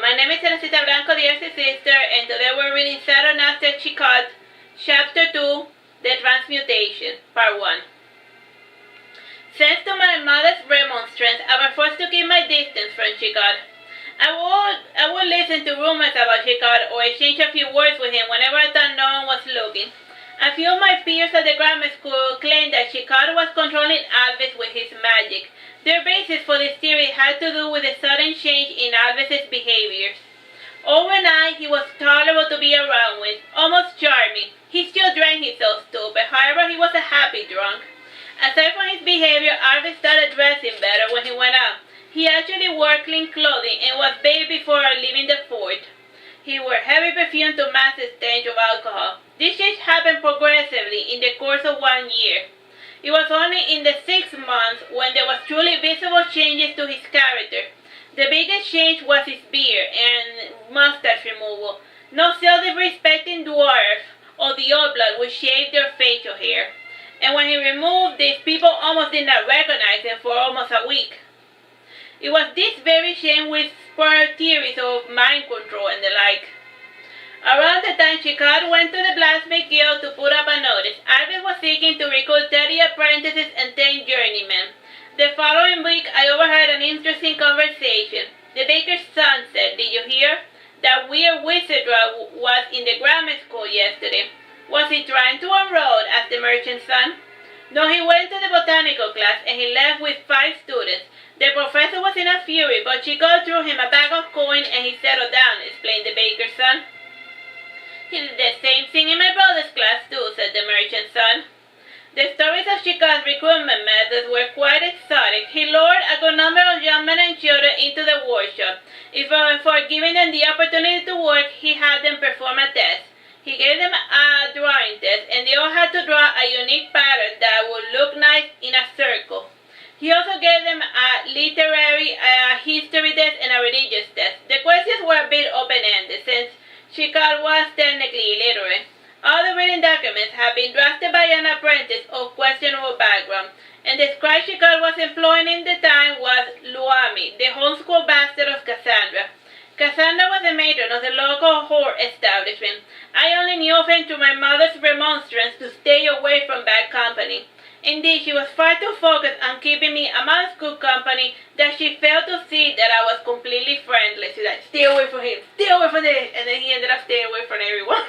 My name is the Artsy sister, and today we're reading Saturnastra Chicot, Chapter 2, The Transmutation, Part 1. Thanks to my mother's remonstrance, I was forced to keep my distance from Chicot. I would listen to rumors about Chicot or exchange a few words with him whenever I thought no one was looking. A few of my peers at the grammar school claimed that Chicot was controlling Alves with his magic. Their basis for this theory had to do with the sudden change in Alves' behaviors. Overnight, he was tolerable to be around with, almost charming. He still drank himself stupid, however, he was a happy drunk. Aside from his behavior, Alves started dressing better when he went out. He actually wore clean clothing and was bathed before leaving the fort. He wore heavy perfume to mask the stench of alcohol. This change happened progressively in the course of 1 year. It was only in the 6th month when there was truly visible changes to his character. The biggest change was his beard and mustache removal. No self-respecting dwarf or the old blood would shave their facial hair. And when he removed this, people almost did not recognize him for almost a week. It was this very shame which spurred theories of mind control and the like. Around the time Chicot went to the blacksmith guild to put up a notice, Alves was seeking to recruit 30 apprentices and 10 journeymen. The following week, I overheard an interesting conversation. The baker's son said, "Did you hear? That weird wizard was in the grammar school yesterday." "Was he trying to unroll?" asked the merchant's son. "No, he went to the botanical class and he left with 5 students. The professor was in a fury, but Chicot threw him a bag of coin and he settled down," explained the baker's son. "He did the same thing in my brother's class too," said the merchant's son. The stories of Chicot's recruitment methods were quite exotic. He lured a good number of young men and children into the workshop. For giving them the opportunity to work, he had them perform a test. He gave them a drawing test, and they all had to draw a unique pattern that would look nice in a circle. He also gave them a literary, history test, and a religious test. The questions were a bit open-ended, since Chicot was technically illiterate. All the written documents had been drafted by an apprentice of questionable background, and the scribe Chicot was employing in the time was Luami, the homeschool bastard of Cassandra. Cassandra was the matron of the local whore establishment. I only knew of him through my mother's remonstrance to stay away from bad company. Indeed, she was far too focused on keeping me amongst good company that she failed to see that I was completely friendless. She's like, "Stay away from him, stay away from this," and then he ended up staying away from everyone.